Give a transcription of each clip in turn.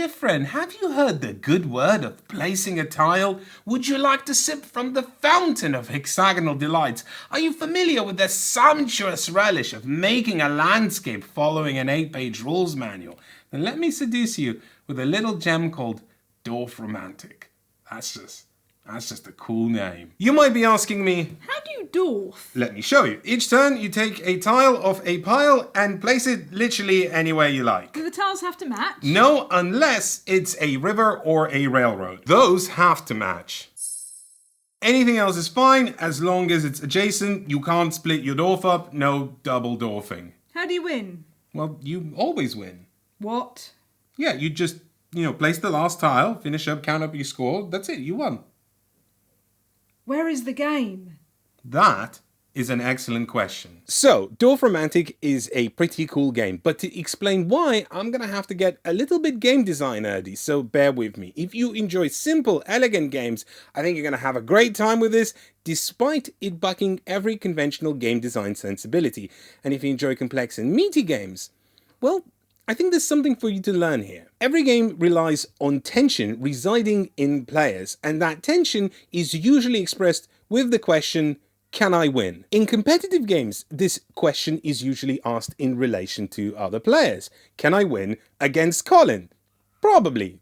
Dear friend, have you heard the good word of placing a tile? Would you like to sip from the fountain of hexagonal delights? Are you familiar with the sumptuous relish of making a landscape following an 8-page rules manual? Then let me seduce you with a little gem called Dorfromantik. That's just a cool name. You might be asking me, how do you dwarf? Let me show you. Each turn you take a tile off a pile and place it literally anywhere you like. Do the tiles have to match? No, unless it's a river or a railroad. Those have to match. Anything else is fine as long as it's adjacent. You can't split your dwarf up. No double dwarfing. How do you win? Well, you always win. What? Yeah, you just, place the last tile, finish up, count up your score. That's it, you won. Where is the game? That is an excellent question. So, Dorfromantik is a pretty cool game, but to explain why, I'm gonna have to get a little bit game design nerdy, so bear with me. If you enjoy simple, elegant games, I think you're gonna have a great time with this, despite it bucking every conventional game design sensibility. And if you enjoy complex and meaty games, well, I think there's something for you to learn here. Every game relies on tension residing in players, and that tension is usually expressed with the question, can I win? In competitive games, this question is usually asked in relation to other players. Can I win against Colin? Probably.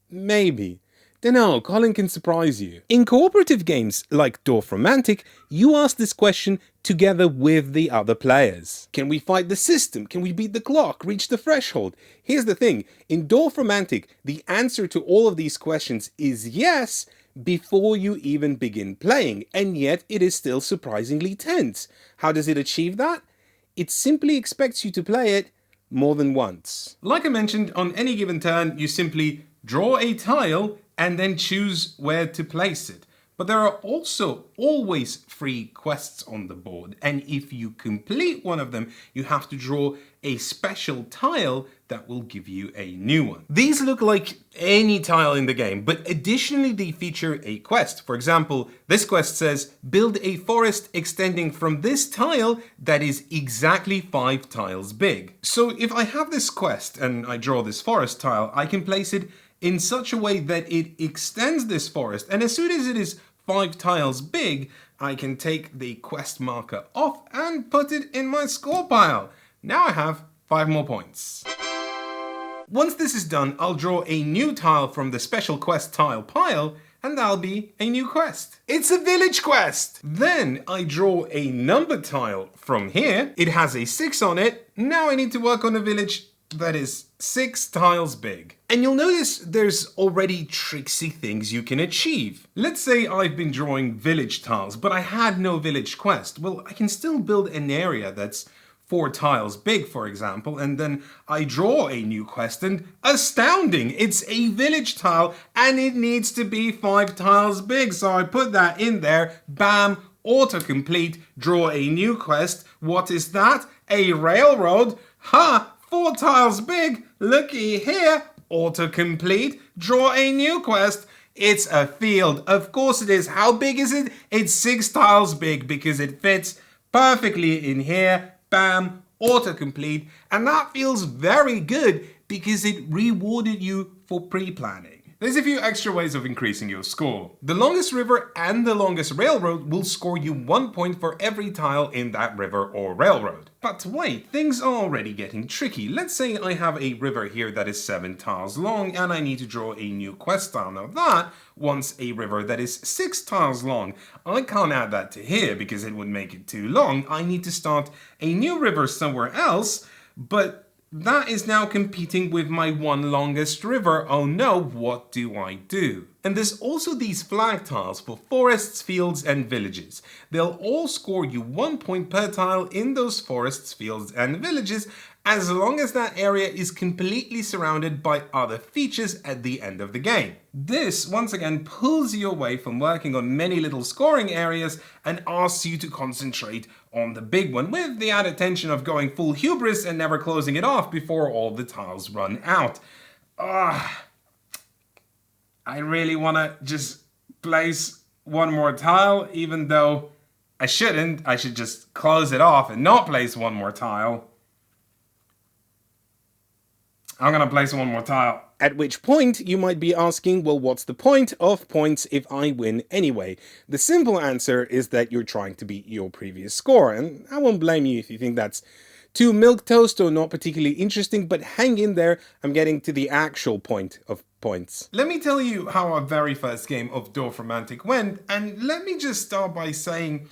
Maybe. Dunno, Colin can surprise you. In cooperative games like Dorfromantik, you ask this question together with the other players. Can we fight the system? Can we beat the clock? Reach the threshold? Here's the thing, in Dorfromantik, the answer to all of these questions is yes before you even begin playing, and yet it is still surprisingly tense. How does it achieve that? It simply expects you to play it more than once. Like I mentioned, on any given turn, you simply draw a tile and then choose where to place it. But there are also always free quests on the board, and if you complete one of them, you have to draw a special tile that will give you a new one. These look like any tile in the game, but additionally they feature a quest. For example, this quest says, build a forest extending from this tile that is exactly 5 tiles big. So if I have this quest and I draw this forest tile, I can place it in such a way that it extends this forest, and as soon as it is 5 tiles big, I can take the quest marker off and put it in my score pile. Now I have 5 more points. Once this is done, I'll draw a new tile from the special quest tile pile, and that'll be a new quest. It's a village quest! Then I draw a number tile from here. It has a 6 on it. Now I need to work on a village that is 6 tiles big. And you'll notice there's already tricksy things you can achieve. Let's say I've been drawing village tiles, but I had no village quest. Well, I can still build an area that's 4 tiles big, for example, and then I draw a new quest, and astounding, it's a village tile, and it needs to be 5 tiles big, so I put that in there, bam, autocomplete, draw a new quest. What is that? A railroad? Ha! 4 tiles big, looky here, autocomplete, draw a new quest. It's a field, of course it is. How big is it? It's 6 tiles big because it fits perfectly in here, bam, autocomplete, and that feels very good because it rewarded you for pre-planning. There's a few extra ways of increasing your score. The longest river and the longest railroad will score you 1 point for every tile in that river or railroad. But wait, things are already getting tricky. Let's say I have a river here that is 7 tiles long and I need to draw a new quest tile. Now that wants a river that is 6 tiles long. I can't add that to here because it would make it too long. I need to start a new river somewhere else, but that is now competing with my one longest river. Oh no, what do I do? And there's also these flag tiles for forests, fields, and villages. They'll all score you 1 point per tile in those forests, fields, and villages, as long as that area is completely surrounded by other features at the end of the game. This, once again, pulls you away from working on many little scoring areas and asks you to concentrate on the big one, with the added tension of going full hubris and never closing it off before all the tiles run out. I really want to just place one more tile, even though I shouldn't. I should just close it off and not place one more tile. I'm gonna place one more tile. At which point you might be asking, well, what's the point of points if I win anyway? The simple answer is that you're trying to beat your previous score, and I won't blame you if you think that's too milquetoast or not particularly interesting, but hang in there, I'm getting to the actual point of points. Let me tell you how our very first game of Dorfromantik went, and let me just start by saying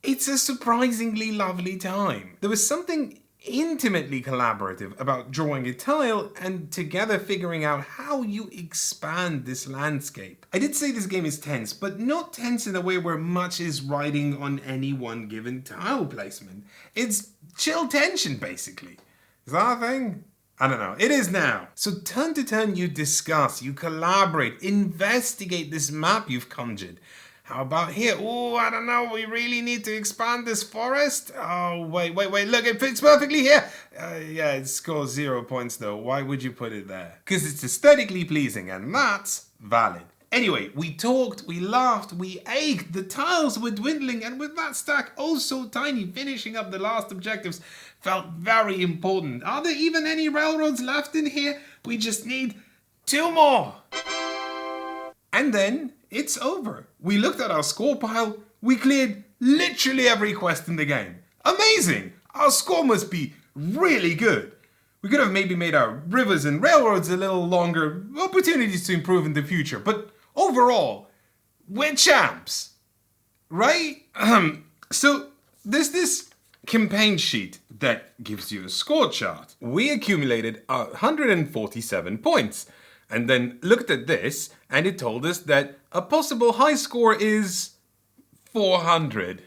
it's a surprisingly lovely time. There was something intimately collaborative about drawing a tile and together figuring out how you expand this landscape. I did say this game is tense, but not tense in a way where much is riding on any one given tile placement. It's chill tension, basically. Is that a thing? I don't know. It is now. So turn to turn you discuss, you collaborate, investigate this map you've conjured. How about here? Oh, I don't know. We really need to expand this forest. Oh, wait. Look, it fits perfectly here. Yeah, it scores 0 points though. Why would you put it there? Because it's aesthetically pleasing and that's valid. Anyway, we talked, we laughed, we ached. The tiles were dwindling and with that stack oh so tiny, finishing up the last objectives felt very important. Are there even any railroads left in here? We just need 2 more. And then it's over. We looked at our score pile. We cleared literally every quest in the game. Amazing! Our score must be really good. We could have maybe made our rivers and railroads a little longer, opportunities to improve in the future. But overall, we're champs. Right? So there's this campaign sheet that gives you a score chart. We accumulated 147 points. And then looked at this, and it told us that a possible high score is 400.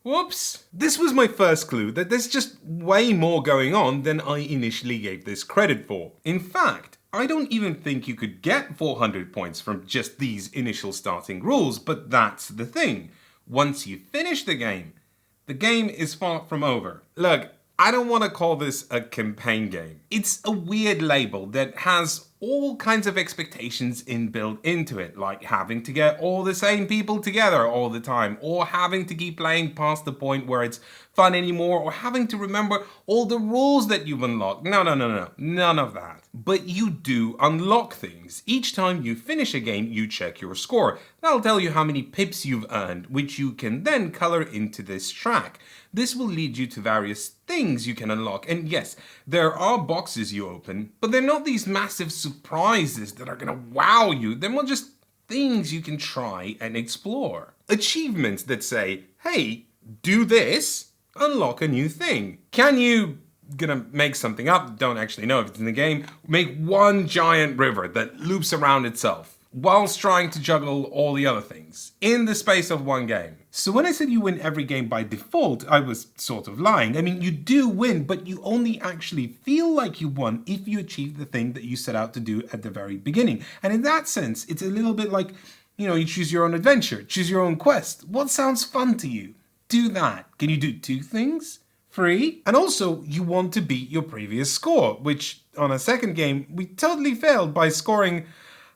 Whoops. This was my first clue that there's just way more going on than I initially gave this credit for. In fact, I don't even think you could get 400 points from just these initial starting rules, but that's the thing. Once you finish the game is far from over. Look, I don't want to call this a campaign game. It's a weird label that has all kinds of expectations inbuilt into it, like having to get all the same people together all the time, or having to keep playing past the point where it's fun anymore, or having to remember all the rules that you've unlocked. No, none of that. But you do unlock things. Each time you finish a game, you check your score. That'll tell you how many pips you've earned, which you can then color into this track. This will lead you to various things you can unlock, and yes, there are boxes you open, but they're not these massive surprises that are gonna wow you. They're more just things you can try and explore. Achievements that say, hey, do this, unlock a new thing. Can you, gonna make something up, don't actually know if it's in the game, make one giant river that loops around itself whilst trying to juggle all the other things in the space of one game. So when I said you win every game by default, I was sort of lying. I mean, you do win, but you only actually feel like you won if you achieve the thing that you set out to do at the very beginning. And in that sense, it's a little bit like, you choose your own adventure, choose your own quest. What sounds fun to you? Do that. Can you do 2 things? Free? And also, you want to beat your previous score, which on a second game, we totally failed by scoring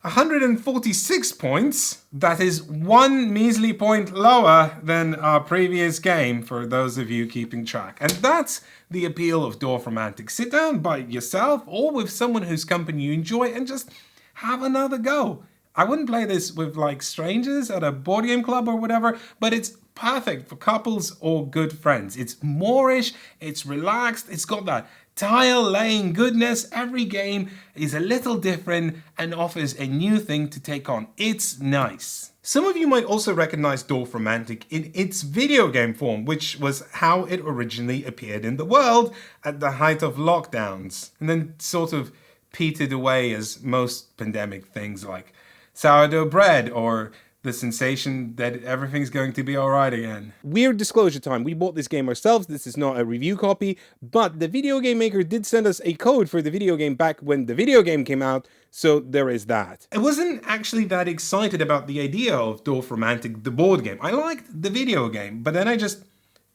146 points. That is 1 measly point lower than our previous game, for those of you keeping track. And that's the appeal of Dorfromantik. Sit down by yourself or with someone whose company you enjoy and just have another go. I wouldn't play this with strangers at a board game club or whatever, but it's perfect for couples or good friends. It's Moorish, it's relaxed, it's got that tile laying goodness. Every game is a little different and offers a new thing to take on. It's nice. Some of you might also recognize Dorfromantik in its video game form, which was how it originally appeared in the world at the height of lockdowns, and then sort of petered away as most pandemic things like sourdough bread or the sensation that everything's going to be alright again. Weird disclosure time. We bought this game ourselves. This is not a review copy, but the video game maker did send us a code for the video game back when the video game came out, so there is that. I wasn't actually that excited about the idea of Dorfromantik, the board game. I liked the video game, but then I just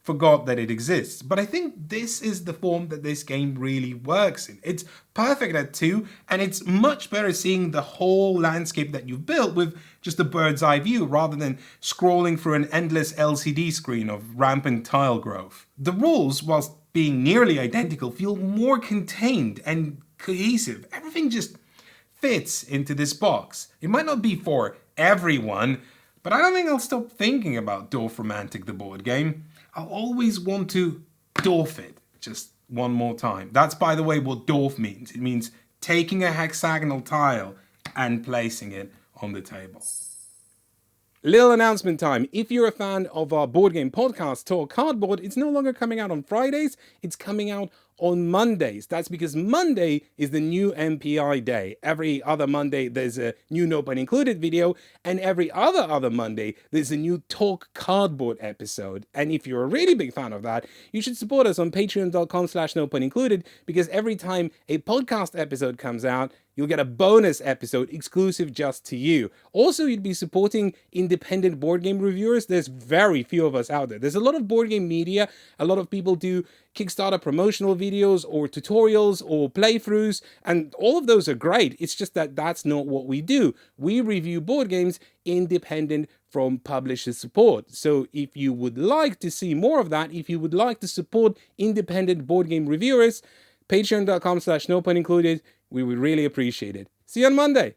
forgot that it exists. But I think this is the form that this game really works in. It's perfect at 2, and it's much better seeing the whole landscape that you've built with just a bird's eye view rather than scrolling through an endless LCD screen of rampant tile growth. The rules, whilst being nearly identical, feel more contained and cohesive. Everything just fits into this box. It might not be for everyone, but I don't think I'll stop thinking about Dorfromantik, the board game. I'll always want to Dorf it just one more time. That's, by the way, what Dorf means. It means taking a hexagonal tile and placing it on the table. Little announcement time. If you're a fan of our board game podcast, Talk Cardboard, it's no longer coming out on Fridays. It's coming out on Mondays. That's because Monday is the new MPI day. Every other Monday, there's a new No Pun Included video. And every other Monday, there's a new Talk Cardboard episode. And if you're a really big fan of that, you should support us on patreon.com/NoPunIncluded, because every time a podcast episode comes out, you'll get a bonus episode exclusive just to you. Also, you'd be supporting independent board game reviewers. There's very few of us out there. There's a lot of board game media. A lot of people do Kickstarter promotional videos or tutorials or playthroughs, and all of those are great. It's just that that's not what we do. We review board games independent from publisher support. So if you would like to see more of that, if you would like to support independent board game reviewers, patreon.com/NoPunIncluded. We would really appreciate it. See you on Monday.